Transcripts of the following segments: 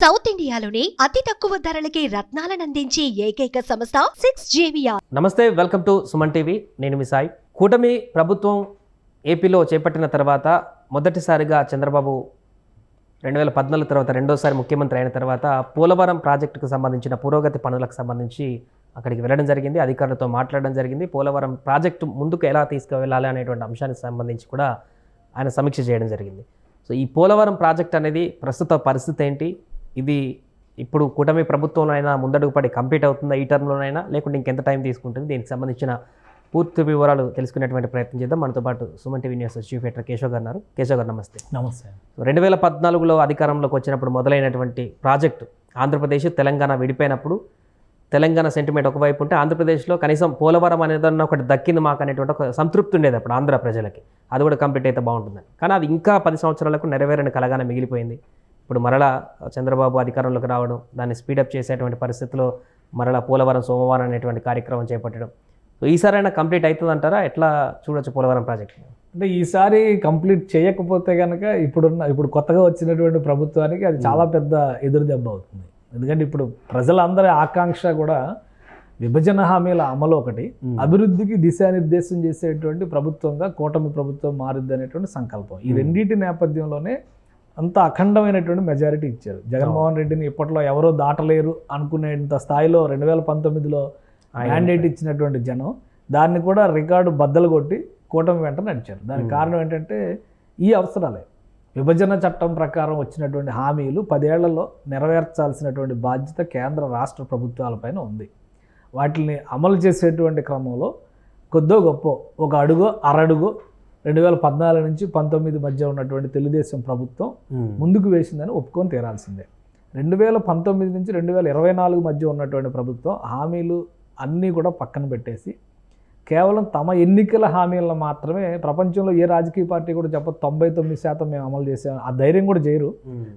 South ఇండియాలోని అతి తక్కువ ధరలకి రత్నాలనందించే ఏకైక సంస్థ 6JVR. నమస్తే, వెల్కమ్ టు సుమన్ టీవీ. నేను మీ సాయి. కూటమి ప్రభుత్వం ఏపీలో చేపట్టిన తర్వాత మొదటిసారిగా చంద్రబాబు 2014 తర్వాత రెండోసారి ముఖ్యమంత్రి అయిన తర్వాత పోలవరం ప్రాజెక్టుకు సంబంధించిన పురోగతి పనులకు సంబంధించి అక్కడికి వెళ్ళడం జరిగింది, అధికారులతో మాట్లాడడం జరిగింది. పోలవరం ప్రాజెక్టు ముందుకు ఎలా తీసుకువెళ్ళాలి అనేటువంటి అంశానికి సంబంధించి కూడా ఆయన సమీక్ష చేయడం జరిగింది. సో ఈ పోలవరం ప్రాజెక్ట్ అనేది ప్రస్తుత పరిస్థితి ఏంటి, ఇది ఇప్పుడు కూటమి ప్రభుత్వంలోనైనా ముందడుగు పడి కంప్లీట్ అవుతుందా ఈ టర్మ్లోనైనా, లేకుంటే ఇంకెంత టైం తీసుకుంటుంది, దీనికి సంబంధించిన పూర్తి వివరాలు తెలుసుకునేటువంటి ప్రయత్నం చేద్దాం. మనతో పాటు Suman TV news chief editor Keshav గారు ఉన్నారు. కేశవ్ గారు నమస్తే. నమస్తే. 2014లో అధికారంలోకి వచ్చినప్పుడు మొదలైనటువంటి ప్రాజెక్టు ఆంధ్రప్రదేశ్ తెలంగాణ విడిపోయినప్పుడు తెలంగాణ సెంటిమెంట్ ఒకవైపు ఉంటే ఆంధ్రప్రదేశ్లో కనీసం పోలవరం అనేదన్న ఒకటి దక్కింది మాకు అనేటువంటి ఒక సంతృప్తి ఉండేది అప్పుడు ఆంధ్ర ప్రజలకి, అది కూడా కంప్లీట్ అయితే బాగుంటుందని. కానీ అది ఇంకా 10 సంవత్సరాలకు నెరవేరని కలగానే మిగిలిపోయింది. ఇప్పుడు మరలా చంద్రబాబు అధికారంలోకి రావడం, దాన్ని స్పీడప్ చేసేటువంటి పరిస్థితిలో మరలా పోలవరం సోమవారం అనేటువంటి కార్యక్రమం చేపట్టడం, సో ఈసారైనా కంప్లీట్ అవుతుంది అంటారా? ఎట్లా చూడొచ్చు పోలవరం ప్రాజెక్ట్? అంటే ఈసారి కంప్లీట్ చేయకపోతే కనుక ఇప్పుడు కొత్తగా వచ్చినటువంటి ప్రభుత్వానికి అది చాలా పెద్ద ఎదురు దెబ్బ అవుతుంది. ఎందుకంటే ఇప్పుడు ప్రజలందరి ఆకాంక్ష కూడా విభజన హామీల అమలు ఒకటి, అభివృద్ధికి దిశానిర్దేశం చేసేటువంటి ప్రభుత్వంగా కూటమి ప్రభుత్వం మారుద్ది అనేటువంటి సంకల్పం. ఈ రెండింటి నేపథ్యంలోనే అంత అఖండమైనటువంటి మెజారిటీ ఇచ్చారు. జగన్మోహన్ రెడ్డిని ఇప్పట్లో ఎవరో దాటలేరు అనుకునేంత స్థాయిలో 2019లో మ్యాండేట్ ఇచ్చినటువంటి జనం దాన్ని కూడా రికార్డు బద్దలు కొట్టి కూటమి వెంట నడిచారు. దానికి కారణం ఏంటంటే ఈ అవసరాలే. విభజన చట్టం ప్రకారం వచ్చినటువంటి హామీలు 10 ఏళ్లలో నెరవేర్చాల్సినటువంటి బాధ్యత కేంద్ర రాష్ట్ర ప్రభుత్వాలపైన ఉంది. వాటిని అమలు చేసేటువంటి క్రమంలో కొద్దో గొప్ప ఒక అడుగో అరడుగో 2014 నుంచి 19 మధ్య ఉన్నటువంటి తెలుగుదేశం ప్రభుత్వం ముందుకు వేసిందని ఒప్పుకొని తీరాల్సిందే. 2019 నుంచి 2024 మధ్య ఉన్నటువంటి ప్రభుత్వం హామీలు అన్నీ కూడా పక్కన పెట్టేసి కేవలం తమ ఎన్నికల హామీలను మాత్రమే, ప్రపంచంలో ఏ రాజకీయ పార్టీ కూడా 99% మేము అమలు చేసాం, ఆ ధైర్యం కూడా చేయరు.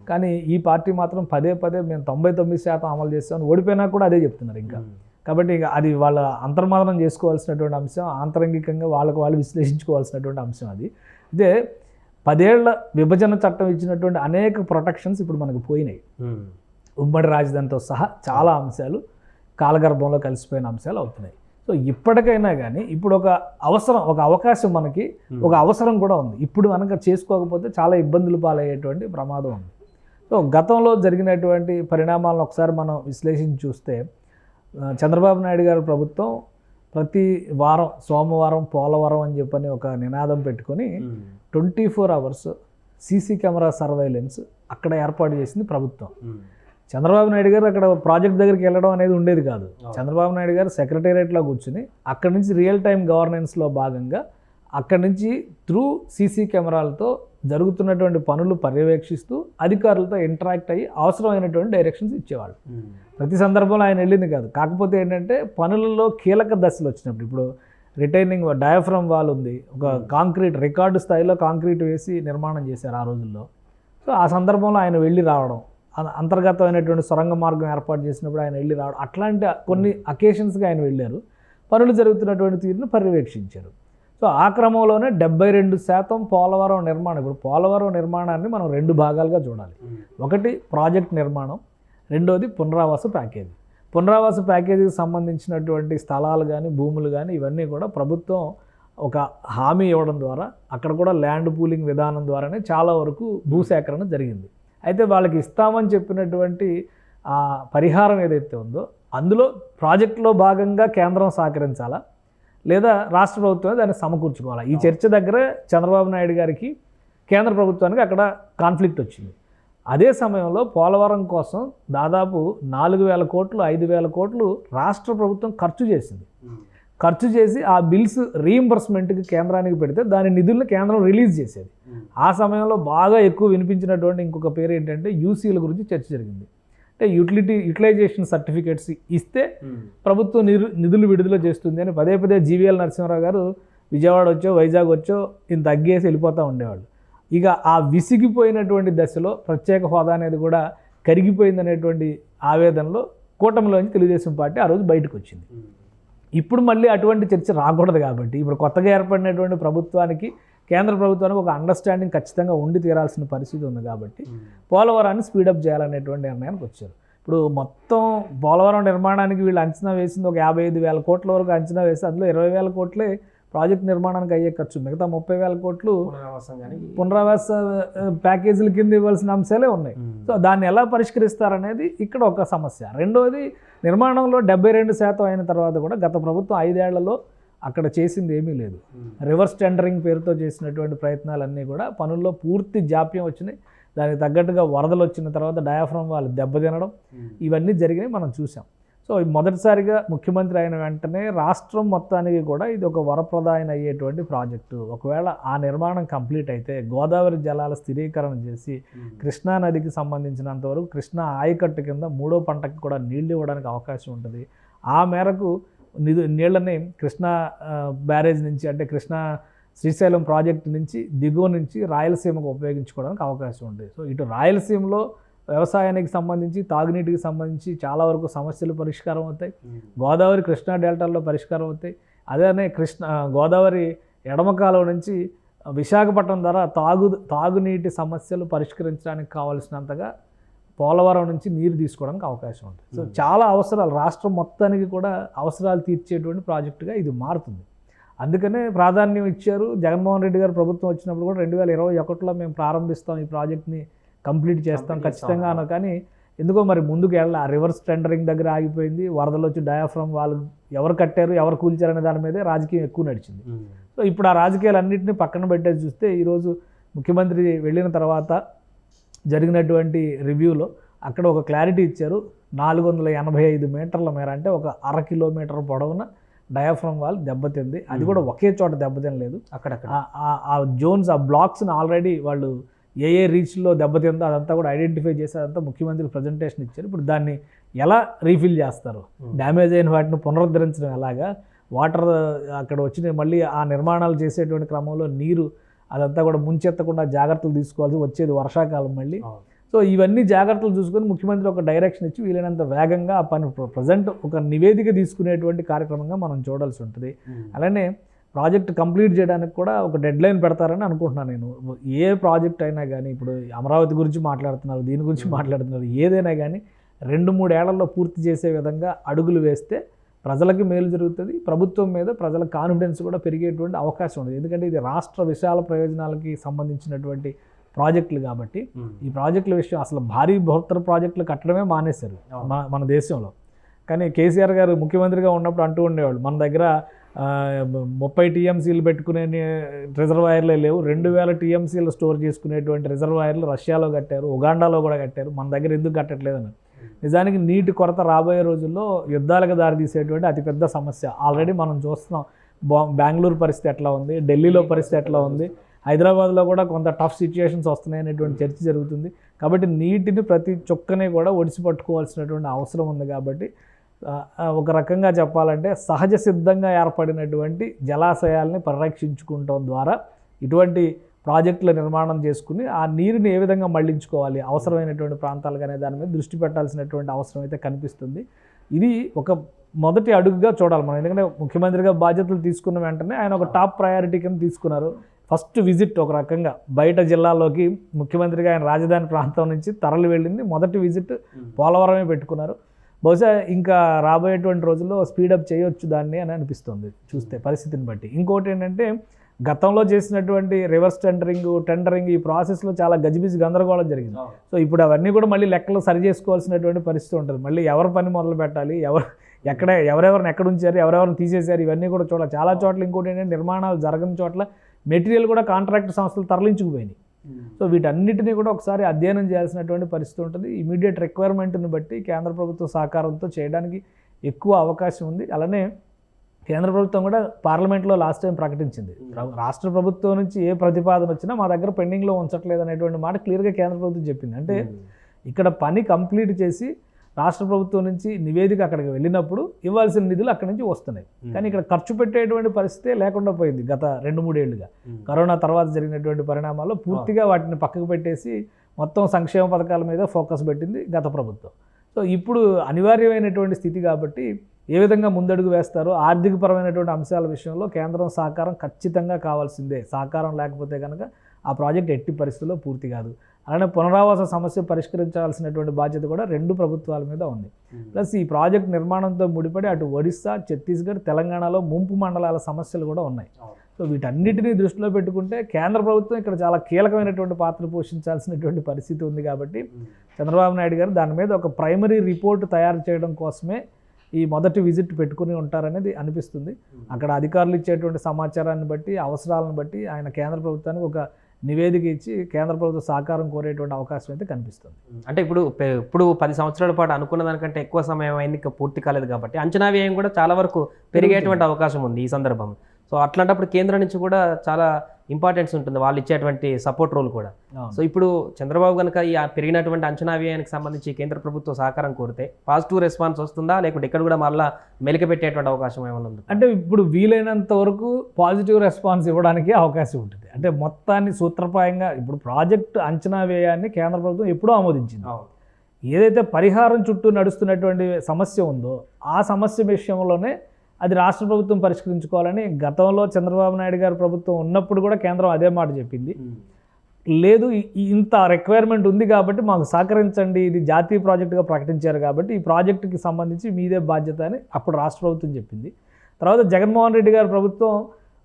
కానీ ఈ పార్టీ మాత్రం పదే మేము 99% అమలు చేసామని ఓడిపోయినా కూడా అదే చెప్తున్నారు ఇంకా. కాబట్టి ఇక అది వాళ్ళ అంతర్మాదనం చేసుకోవాల్సినటువంటి అంశం, ఆంతరంగికంగా వాళ్ళు విశ్లేషించుకోవాల్సినటువంటి అంశం అది. ఇదే 10 ఏళ్ల విభజన చట్టం ఇచ్చినటువంటి అనేక ప్రొటెక్షన్స్ ఇప్పుడు మనకు పోయినాయి. ఉమ్మడి రాజధానితో సహా చాలా అంశాలు కాలగర్భంలో కలిసిపోయిన అంశాలు అవుతున్నాయి. సో ఇప్పటికైనా కానీ ఇప్పుడు ఒక అవకాశం మనకి ఒక అవసరం కూడా ఉంది. ఇప్పుడు మనకు చేసుకోకపోతే చాలా ఇబ్బందులు పాలయ్యేటువంటి ప్రమాదం ఉంది. సో గతంలో జరిగినటువంటి పరిణామాలను ఒకసారి మనం విశ్లేషించి చూస్తే చంద్రబాబు నాయుడు గారి ప్రభుత్వం ప్రతి వారం సోమవారం పోలవరం అని చెప్పని ఒక నినాదం పెట్టుకొని 24 hours సీసీ కెమెరా సర్వైలెన్స్ అక్కడ ఏర్పాటు చేసింది ప్రభుత్వం. చంద్రబాబు నాయుడు గారు అక్కడ ప్రాజెక్ట్ దగ్గరికి వెళ్ళడం అనేది ఉండేది కాదు. చంద్రబాబు నాయుడు గారు సెక్రటేరియట్లో కూర్చుని అక్కడి నుంచి రియల్ టైం గవర్నెన్స్లో భాగంగా అక్కడి నుంచి త్రూ సీసీ కెమెరాలతో జరుగుతున్నటువంటి పనులు పర్యవేక్షిస్తూ అధికారులతో ఇంటరాక్ట్ అయ్యి అవసరమైనటువంటి డైరెక్షన్స్ ఇచ్చేవాళ్ళు. ప్రతి సందర్భంలో ఆయన వెళ్ళింది కాదు. కాకపోతే ఏంటంటే పనులలో కీలక దశలు వచ్చినప్పుడు, ఇప్పుడు రిటైనింగ్ డయాఫ్రమ్ వాల్ ఉంది, ఒక కాంక్రీట్ రికార్డు స్థాయిలో కాంక్రీట్ వేసి నిర్మాణం చేశారు ఆ రోజుల్లో. సో ఆ సందర్భంలో ఆయన వెళ్ళి రావడం, అంతర్గతమైనటువంటి సొరంగ మార్గం ఏర్పాటు చేసినప్పుడు ఆయన వెళ్ళి రావడం, అట్లాంటి కొన్ని అకేషన్స్గా ఆయన వెళ్ళారు. పనులు జరుగుతున్నటువంటి తీరును పర్యవేక్షించారు. సో ఆ క్రమంలోనే 72% పోలవరం నిర్మాణం. ఇప్పుడు పోలవరం నిర్మాణాన్ని మనం 2 భాగాలుగా చూడాలి. ఒకటి ప్రాజెక్ట్ నిర్మాణం, రెండోది పునరావాస ప్యాకేజీ. పునరావాస ప్యాకేజీకి సంబంధించినటువంటి స్థలాలు కానీ భూములు కానీ ఇవన్నీ కూడా ప్రభుత్వం ఒక హామీ ఇవ్వడం ద్వారా, అక్కడ కూడా ల్యాండ్ పూలింగ్ విధానం ద్వారానే చాలా వరకు భూసేకరణ జరిగింది. అయితే వాళ్ళకి ఇస్తామని చెప్పినటువంటి ఆ పరిహారం ఏదైతే ఉందో అందులో ప్రాజెక్టులో భాగంగా కేంద్రం సహకరించాలా లేదా రాష్ట్ర ప్రభుత్వమే దాన్ని సమకూర్చుకోవాలా, ఈ చర్చ దగ్గర చంద్రబాబు నాయుడు గారికి కేంద్ర ప్రభుత్వానికి అక్కడ కాన్ఫ్లిక్ట్ వచ్చింది. అదే సమయంలో పోలవరం కోసం దాదాపు 4,000 కోట్లు 5,000 కోట్లు రాష్ట్ర ప్రభుత్వం ఖర్చు చేసి ఆ బిల్స్ రీయింబర్స్మెంట్కి కేంద్రానికి పెడితే దాని నిధులను కేంద్రం రిలీజ్ చేసేది. ఆ సమయంలో బాగా ఎక్కువ వినిపించినటువంటి ఇంకొక పేరు ఏంటంటే యూసీల గురించి చర్చ జరిగింది. అంటే యూటిలైజేషన్ సర్టిఫికేట్స్ ఇస్తే ప్రభుత్వం నిధులు విడుదల చేస్తుంది అని పదే జీవీఎల్ నరసింహారావు గారు విజయవాడ వచ్చో వైజాగ్ వచ్చో ఇంత తగ్గేసి వెళ్ళిపోతూ ఉండేవాళ్ళు. ఇక ఆ విసిగిపోయినటువంటి దశలో ప్రత్యేక హోదా అనేది కూడా కరిగిపోయిందనేటువంటి ఆవేదనలో కూటమిలోంచి తెలుగుదేశం పార్టీ ఆ రోజు బయటకు వచ్చింది. ఇప్పుడు మళ్ళీ అటువంటి చర్చ రాకూడదు కాబట్టి ఇప్పుడు కొత్తగా ఏర్పడినటువంటి ప్రభుత్వానికి కేంద్ర ప్రభుత్వానికి ఒక అండర్స్టాండింగ్ ఖచ్చితంగా ఉండి తీరాల్సిన పరిస్థితి ఉంది కాబట్టి పోలవరాన్ని స్పీడప్ చేయాలనేటువంటి నిర్ణయానికి వచ్చారు. ఇప్పుడు మొత్తం పోలవరం నిర్మాణానికి వీళ్ళు అంచనా వేసింది ఒక 55,000 కోట్ల వరకు అంచనా వేసి అందులో 20,000 కోట్లే ప్రాజెక్ట్ నిర్మాణానికి అయ్యే ఖర్చు, మిగతా 30,000 కోట్లు పునరావాస ప్యాకేజీల కింద ఇవ్వాల్సిన అంశాలే ఉన్నాయి. సో దాన్ని ఎలా పరిష్కరిస్తారనేది ఇక్కడ ఒక సమస్య. రెండోది, నిర్మాణంలో 72% అయిన తర్వాత కూడా గత ప్రభుత్వం 5 ఏళ్లలో అక్కడ చేసింది ఏమీ లేదు. రివర్స్ టెండరింగ్ పేరుతో చేసినటువంటి ప్రయత్నాలన్నీ కూడా పనుల్లో పూర్తి జాప్యం వచ్చినాయి. దానికి తగ్గట్టుగా వరదలు వచ్చిన తర్వాత డయాఫ్రమ్ వాళ్ళు దెబ్బతినడం ఇవన్నీ జరిగినాయి, మనం చూసాం. సో మొదటిసారిగా ముఖ్యమంత్రి అయిన వెంటనే రాష్ట్రం మొత్తానికి కూడా ఇది ఒక వరప్రదాయన అయ్యేటువంటి ప్రాజెక్టు. ఒకవేళ ఆ నిర్మాణం కంప్లీట్ అయితే గోదావరి జలాల స్థిరీకరణ చేసి కృష్ణా నదికి సంబంధించినంత వరకు కృష్ణా ఆయకట్టు కింద 3వ పంటకి కూడా నీళ్లు ఇవ్వడానికి అవకాశం ఉంటుంది. ఆ మేరకు నీళ్ళని కృష్ణా బ్యారేజ్ నుంచి, అంటే కృష్ణా శ్రీశైలం ప్రాజెక్టు నుంచి దిగువ నుంచి రాయలసీమకు ఉపయోగించుకోవడానికి అవకాశం ఉంటుంది. సో ఇటు రాయలసీమలో వ్యవసాయానికి సంబంధించి, తాగునీటికి సంబంధించి చాలా వరకు సమస్యలు పరిష్కారం అవుతాయి. గోదావరి కృష్ణా డెల్టాల్లో పరిష్కారం అవుతాయి. అదే గోదావరి ఎడమ కాలువ నుంచి విశాఖపట్నం ద్వారా తాగునీటి సమస్యలు పరిష్కరించడానికి కావాల్సినంతగా పోలవరం నుంచి నీరు తీసుకోవడానికి అవకాశం ఉంటుంది. సో చాలా అవసరాలు, రాష్ట్రం మొత్తానికి కూడా అవసరాలు తీర్చేటువంటి ప్రాజెక్టుగా ఇది మారుతుంది. అందుకనే ప్రాధాన్యం ఇచ్చారు. జగన్మోహన్ రెడ్డి గారు ప్రభుత్వం వచ్చినప్పుడు కూడా 2021లో మేము ప్రారంభిస్తాం, ఈ ప్రాజెక్ట్ని కంప్లీట్ చేస్తాం ఖచ్చితంగా అన్న, కానీ ఎందుకో మరి ముందుకు వెళ్ళాలి. ఆ రివర్స్ టెండరింగ్ దగ్గర ఆగిపోయింది. వరదలు వచ్చి డయాఫ్రమ్ వాళ్ళు ఎవరు కట్టారు, ఎవరు కూల్చారనే దాని మీదే రాజకీయం ఎక్కువ నడిచింది. సో ఇప్పుడు ఆ రాజకీయాలన్నింటినీ పక్కన పెట్టేసి చూస్తే ఈరోజు ముఖ్యమంత్రి వెళ్ళిన తర్వాత జరిగినటువంటి రివ్యూలో అక్కడ ఒక క్లారిటీ ఇచ్చారు. 485 మీటర్ల మేర, అంటే ఒక 1/2 కిలోమీటర్ పొడవున డయాఫ్రమ్ వాల్ దెబ్బతింది. అది కూడా ఒకే చోట దెబ్బతినలేదు, అక్కడక్కడ ఆ జోన్స్, ఆ బ్లాక్స్ని ఆల్రెడీ వాళ్ళు ఏ రీచ్లో దెబ్బతిందో అదంతా కూడా ఐడెంటిఫై చేసి అదంతా ముఖ్యమంత్రి ప్రజెంటేషన్ ఇచ్చారు. ఇప్పుడు దాన్ని ఎలా రీఫిల్ చేస్తారు, డ్యామేజ్ అయిన వాటిని పునరుద్ధరించడం ఎలాగా, వాటర్ అక్కడ వచ్చిన మళ్ళీ ఆ నిర్మాణాలు చేసేటువంటి క్రమంలో నీరు అదంతా కూడా ముంచెత్తకుండా జాగ్రత్తలు తీసుకోవాల్సి వచ్చేది వర్షాకాలం మళ్ళీ. సో ఇవన్నీ జాగ్రత్తలు చూసుకొని ముఖ్యమంత్రి ఒక డైరెక్షన్ ఇచ్చి వీలైనంత వేగంగా ఆ పని ప్రజెంట్ ఒక నివేదిక తీసుకునేటువంటి కార్యక్రమంగా మనం చూడాల్సి ఉంటుంది. అలానే ప్రాజెక్ట్ కంప్లీట్ చేయడానికి కూడా ఒక డెడ్ లైన్ పెడతారని అనుకుంటున్నాను నేను. ఏ ప్రాజెక్ట్ అయినా కానీ, ఇప్పుడు అమరావతి గురించి మాట్లాడుతున్నారు, దీని గురించి మాట్లాడుతున్నారు, ఏదైనా కానీ 2-3 ఏళ్లలో పూర్తి చేసే విధంగా అడుగులు వేస్తే ప్రజలకి మేలు జరుగుతుంది. ప్రభుత్వం మీద ప్రజల కాన్ఫిడెన్స్ కూడా పెరిగేటువంటి అవకాశం ఉంది. ఎందుకంటే ఇది రాష్ట్ర విశాల ప్రయోజనాలకి సంబంధించినటువంటి ప్రాజెక్టులు కాబట్టి ఈ ప్రాజెక్టుల విషయం అసలు భారీ బృహత్తర ప్రాజెక్టులు కట్టడమే మానేశారు మన దేశంలో. కానీ కేసీఆర్ గారు ముఖ్యమంత్రిగా ఉన్నప్పుడు అంటూ ఉండేవాళ్ళు, మన దగ్గర 30 టీఎంసీలు పెట్టుకునే రిజర్వాయర్లే లేవు, 2000 టీఎంసీలు స్టోర్ చేసుకునేటువంటి రిజర్వాయర్లు రష్యాలో కట్టారు, ఉగాండాలో కూడా కట్టారు, మన దగ్గర ఎందుకు కట్టట్లేదని. నిజానికి నీటి కొరత రాబోయే రోజుల్లో యుద్ధాలకు దారితీసేటువంటి అతిపెద్ద సమస్య. ఆల్రెడీ మనం చూస్తున్నాం, బెంగళూరు పరిస్థితి ఎట్లా ఉంది, ఢిల్లీలో పరిస్థితి ఎట్లా ఉంది, హైదరాబాద్లో కూడా కొంత టఫ్ సిచ్యుయేషన్స్ వస్తున్నాయి అనేటువంటి చర్చ జరుగుతుంది. కాబట్టి నీటిని ప్రతి చుక్కని కూడా ఒడిసి పట్టుకోవాల్సినటువంటి అవసరం ఉంది. కాబట్టి ఒక రకంగా చెప్పాలంటే సహజ సిద్ధంగా ఏర్పడినటువంటి జలాశయాల్ని పరిరక్షించుకోవడం ద్వారా ఇటువంటి ప్రాజెక్టుల నిర్మాణం చేసుకుని ఆ నీరుని ఏ విధంగా మళ్లించుకోవాలి అవసరమైనటువంటి ప్రాంతాలకు అనే దాని మీద దృష్టి పెట్టాల్సినటువంటి అవసరం అయితే కనిపిస్తుంది. ఇది ఒక మొదటి అడుగుగా చూడాలి మనం. ఎందుకంటే ముఖ్యమంత్రిగా బాధ్యతలు తీసుకున్న వెంటనే ఆయన ఒక టాప్ ప్రయారిటీ కింద తీసుకున్నారు. ఫస్ట్ విజిట్ ఒక రకంగా బయట జిల్లాలోకి ముఖ్యమంత్రిగా ఆయన రాజధాని ప్రాంతం నుంచి తరలి వెళ్ళింది. మొదటి విజిట్ పోలవరమే పెట్టుకున్నారు. బహుశా ఇంకా రాబోయేటువంటి రోజుల్లో స్పీడప్ చేయొచ్చు దాన్ని అని అనిపిస్తుంది చూస్తే పరిస్థితిని బట్టి. ఇంకోటి ఏంటంటే గతంలో చేసినటువంటి రివర్స్ టెండరింగ్ ఈ ప్రాసెస్లో చాలా గజిబిజి గందరగోళం జరిగింది. సో ఇప్పుడు అవన్నీ కూడా మళ్ళీ లెక్కలు సరి చేసుకోవాల్సినటువంటి పరిస్థితి ఉంటుంది. మళ్ళీ ఎవరు పని మొదలు పెట్టాలి, ఎవరెవరిని ఎక్కడ ఉంచారు, ఎవరెవరిని తీసేశారు, ఇవన్నీ కూడా చూడాలి. చాలా చోట్ల ఇంకోటి ఏంటంటే నిర్మాణాలు జరగని చోట్ల మెటీరియల్ కూడా కాంట్రాక్ట్ సంస్థలు తరలించుకుపోయినాయి. సో వీటన్నిటినీ కూడా ఒకసారి అధ్యయనం చేయాల్సినటువంటి పరిస్థితి ఉంటుంది. ఇమీడియట్ రిక్వైర్మెంట్ని బట్టి కేంద్ర ప్రభుత్వ సహకారంతో చేయడానికి ఎక్కువ అవకాశం ఉంది. అలానే కేంద్ర ప్రభుత్వం కూడా పార్లమెంట్లో లాస్ట్ టైం ప్రకటించింది, రాష్ట్ర ప్రభుత్వం నుంచి ఏ ప్రతిపాదన వచ్చినా మా దగ్గర పెండింగ్లో ఉంచట్లేదు అనేటువంటి మాట క్లియర్గా కేంద్ర ప్రభుత్వం చెప్పింది. అంటే ఇక్కడ పని కంప్లీట్ చేసి రాష్ట్ర ప్రభుత్వం నుంచి నివేదిక అక్కడికి వెళ్ళినప్పుడు ఇవ్వాల్సిన నిధులు అక్కడి నుంచి వస్తున్నాయి. కానీ ఇక్కడ ఖర్చు పెట్టేటువంటి పరిస్థితే లేకుండా పోయింది గత 2-3 ఏళ్లుగా. కరోనా తర్వాత జరిగినటువంటి పరిణామాల్లో పూర్తిగా వాటిని పక్కకు పెట్టేసి మొత్తం సంక్షేమ పథకాల మీద ఫోకస్ పెట్టింది గత ప్రభుత్వం. సో ఇప్పుడు అనివార్యమైనటువంటి స్థితి కాబట్టి ఏ విధంగా ముందడుగు వేస్తారో ఆర్థికపరమైనటువంటి అంశాల విషయంలో కేంద్రం సహకారం ఖచ్చితంగా కావాల్సిందే. సహకారం లేకపోతే కనుక ఆ ప్రాజెక్ట్ ఎట్టి పరిస్థితుల్లో పూర్తి కాదు. అలానే పునరావాస సమస్య పరిష్కరించాల్సినటువంటి బాధ్యత కూడా 2 ప్రభుత్వాల మీద ఉంది. ప్లస్ ఈ ప్రాజెక్ట్ నిర్మాణంతో ముడిపడి అటు ఒడిస్సా, ఛత్తీస్గఢ్, తెలంగాణలో ముంపు మండలాల సమస్యలు కూడా ఉన్నాయి. సో వీటన్నిటినీ దృష్టిలో పెట్టుకుంటే కేంద్ర ప్రభుత్వం ఇక్కడ చాలా కీలకమైనటువంటి పాత్ర పోషించాల్సినటువంటి పరిస్థితి ఉంది. కాబట్టి చంద్రబాబు నాయుడు గారు దాని మీద ఒక ప్రైమరీ రిపోర్ట్ తయారు చేయడం కోసమే ఈ మొదటి విజిట్ పెట్టుకుని ఉంటారనేది అనిపిస్తుంది. అక్కడ అధికారులు ఇచ్చేటువంటి సమాచారాన్ని బట్టి, అవసరాలను బట్టి ఆయన కేంద్ర ప్రభుత్వానికి ఒక నివేదిక ఇచ్చి కేంద్ర ప్రభుత్వ సహకారం కోరేటువంటి అవకాశం అయితే కనిపిస్తుంది. అంటే ఇప్పుడు 10 సంవత్సరాల పాటు అనుకున్న దానికంటే ఎక్కువ సమయం అయింది, ఇంకా పూర్తి కాలేదు కాబట్టి అంచనా వ్యయం కూడా చాలా వరకు పెరిగేటువంటి అవకాశం ఉంది ఈ సందర్భం. సో అట్లాంటప్పుడు కేంద్రం నుంచి కూడా చాలా ఇంపార్టెన్స్ ఉంటుంది, వాళ్ళు ఇచ్చేటువంటి సపోర్ట్ రోల్ కూడా. సో ఇప్పుడు చంద్రబాబు కనుక ఈ పెరిగినటువంటి అంచనా వ్యయానికి సంబంధించి కేంద్ర ప్రభుత్వ సహకారం కోరితే పాజిటివ్ రెస్పాన్స్ వస్తుందా, లేకుంటే ఇక్కడ కూడా మళ్ళీ మెలిక పెట్టేటువంటి అవకాశం ఏమైనా ఉంది? అంటే ఇప్పుడు వీలైనంత వరకు పాజిటివ్ రెస్పాన్స్ ఇవ్వడానికి అవకాశం ఉంటుంది. అంటే మొత్తాన్ని సూత్రప్రాయంగా ఇప్పుడు ప్రాజెక్టు అంచనా వ్యయాన్ని కేంద్ర ప్రభుత్వం ఎప్పుడూ ఆమోదించింది. ఏదైతే పరిహారం చుట్టూ నడుస్తున్నటువంటి సమస్య ఉందో ఆ సమస్య విషయంలోనే అది రాష్ట్ర ప్రభుత్వం పరిష్కరించుకోవాలని గతంలో చంద్రబాబు నాయుడు గారు ప్రభుత్వం ఉన్నప్పుడు కూడా కేంద్రం అదే మాట చెప్పింది. లేదు ఇంత రిక్వైర్మెంట్ ఉంది కాబట్టి మాకు సహకరించండి, ఇది జాతీయ ప్రాజెక్టుగా ప్రకటించారు కాబట్టి ఈ ప్రాజెక్టుకి సంబంధించి మీదే బాధ్యత అని అప్పుడు రాష్ట్ర ప్రభుత్వం చెప్పింది. తర్వాత జగన్మోహన్ రెడ్డి గారి ప్రభుత్వం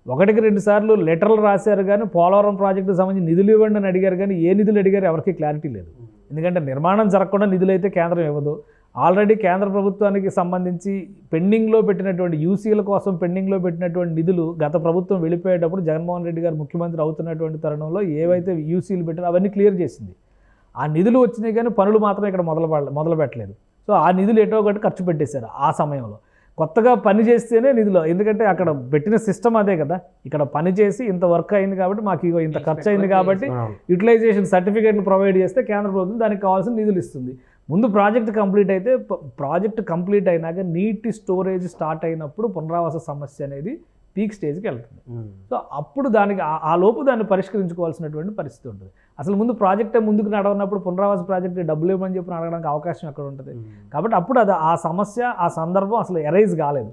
1-2 సార్లు లెటర్లు రాశారు, కానీ పోలవరం ప్రాజెక్టుకు సంబంధించి నిధులు ఇవ్వండి అని అడిగారు, కానీ ఏ నిధులు అడిగారు ఎవరికి క్లారిటీ లేదు. ఎందుకంటే నిర్మాణం జరగకుండా నిధులు అయితే కేంద్రం ఇవ్వదు. ఆల్రెడీ కేంద్ర ప్రభుత్వానికి సంబంధించి పెండింగ్లో పెట్టినటువంటి యూసీల కోసం పెండింగ్లో పెట్టినటువంటి నిధులు గత ప్రభుత్వం వెళ్ళిపోయేటప్పుడు జగన్మోహన్ రెడ్డి గారు ముఖ్యమంత్రి అవుతున్నటువంటి తరుణంలో ఏవైతే యూసీలు పెట్టారో అవన్నీ క్లియర్ చేసింది. ఆ నిధులు వచ్చినాయి కానీ పనులు మాత్రం ఇక్కడ మొదలు పెట్టలేదు. సో ఆ నిధులు ఎటో ఒకటి ఖర్చు పెట్టేశారు ఆ సమయంలో. కొత్తగా పని చేస్తేనే నిధులు, ఎందుకంటే అక్కడ పెట్టిన సిస్టమ్ అదే కదా, ఇక్కడ పని చేసి ఇంత వర్క్ అయింది కాబట్టి మాకు ఇగో ఇంత ఖర్చు అయింది కాబట్టి యూటిలైజేషన్ సర్టిఫికేట్లు ప్రొవైడ్ చేస్తే కేంద్ర ప్రభుత్వం దానికి కావాల్సిన నిధులు ఇస్తుంది. ముందు ప్రాజెక్ట్ కంప్లీట్ అయితే, ప్రాజెక్ట్ కంప్లీట్ అయినాక నీటి స్టోరేజ్ స్టార్ట్ అయినప్పుడు పునరావాస సమస్య అనేది పీక్ స్టేజ్కి వెళ్తుంది. సో అప్పుడు దానికి ఆ లోపు దాన్ని పరిష్కరించుకోవాల్సినటువంటి పరిస్థితి ఉంటుంది. అసలు ముందు ప్రాజెక్టే ముందుకు నడవనప్పుడు పునరావాస ప్రాజెక్టు డబ్బులు ఇవ్వమని చెప్పి అడగడానికి అవకాశం ఎక్కడ ఉంటుంది? కాబట్టి అప్పుడు అది ఆ సమస్య ఆ సందర్భం అసలు ఎరైజ్ కాలేదు.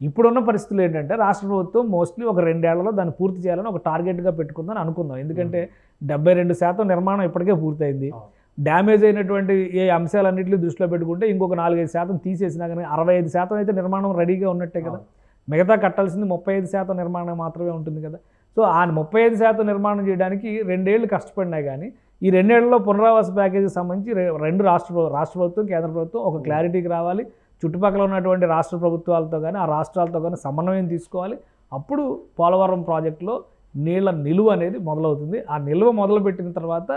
ఇప్పుడున్న పరిస్థితులు ఏంటంటే రాష్ట్ర ప్రభుత్వం మోస్ట్లీ ఒక 2 ఏళ్లలో దాన్ని పూర్తి చేయాలని ఒక టార్గెట్గా పెట్టుకుందని అనుకుందాం. ఎందుకంటే 72% నిర్మాణం ఇప్పటికే పూర్తయింది. డ్యామేజ్ అయినటువంటి ఏ అంశాలన్నింటినీ దృష్టిలో పెట్టుకుంటే ఇంకొక 4-5% తీసేసినా కానీ 65% అయితే నిర్మాణం రెడీగా ఉన్నట్టే కదా. మిగతా కట్టాల్సింది 35% నిర్మాణం మాత్రమే ఉంటుంది కదా. సో ఆ 35% నిర్మాణం చేయడానికి 2 ఏళ్ళు కష్టపడినా కానీ ఈ 2 ఏళ్లలో పునరావాస ప్యాకేజీకి సంబంధించి 2 రాష్ట్ర ప్రభుత్వం కేంద్ర ప్రభుత్వం ఒక క్లారిటీకి రావాలి. చుట్టుపక్కల ఉన్నటువంటి రాష్ట్ర ప్రభుత్వాలతో కానీ ఆ రాష్ట్రాలతో కానీ సమన్వయం తీసుకోవాలి. అప్పుడు పోలవరం ప్రాజెక్టులో నీళ్ల నిలువ అనేది మొదలవుతుంది. ఆ నిల్వ మొదలుపెట్టిన తర్వాత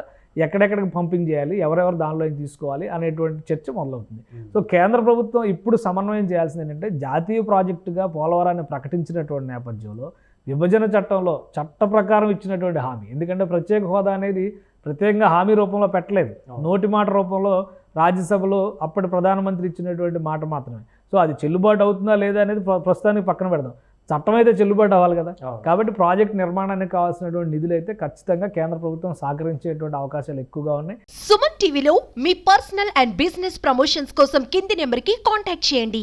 ఎక్కడెక్కడికి పంపింగ్ చేయాలి, ఎవరెవరు దానిలో తీసుకోవాలి అనేటువంటి చర్చ మొదలవుతుంది. సో కేంద్ర ప్రభుత్వం ఇప్పుడు సమన్వయం చేయాల్సింది ఏంటంటే, జాతీయ ప్రాజెక్టుగా పోలవరాన్ని ప్రకటించినటువంటి నేపథ్యంలో విభజన చట్టంలో చట్ట ప్రకారం ఇచ్చినటువంటి హామీ, ఎందుకంటే ప్రత్యేక హోదా అనేది ప్రత్యేకంగా హామీ రూపంలో పెట్టలేదు, నోటి మాట రూపంలో రాజ్యసభలో అప్పటి ప్రధానమంత్రి ఇచ్చినటువంటి మాట మాత్రమే. సో అది చెల్లుబాటు అవుతుందా లేదా అనేది ప్రస్తుతానికి పక్కన పెడదాం. చట్టం అయితే చెల్లుబాటు అవ్వాలి కదా. కాబట్టి ప్రాజెక్ట్ నిర్మాణానికి కావాల్సినటువంటి నిధులు అయితే ఖచ్చితంగా కేంద్ర ప్రభుత్వం సహకరించేటువంటి అవకాశాలు ఎక్కువగా ఉన్నాయి. సుమన్ టీవీలో మీ పర్సనల్ అండ్ బిజినెస్ ప్రమోషన్స్ కోసం కింది నెంబర్కి కాంటాక్ట్ చేయండి.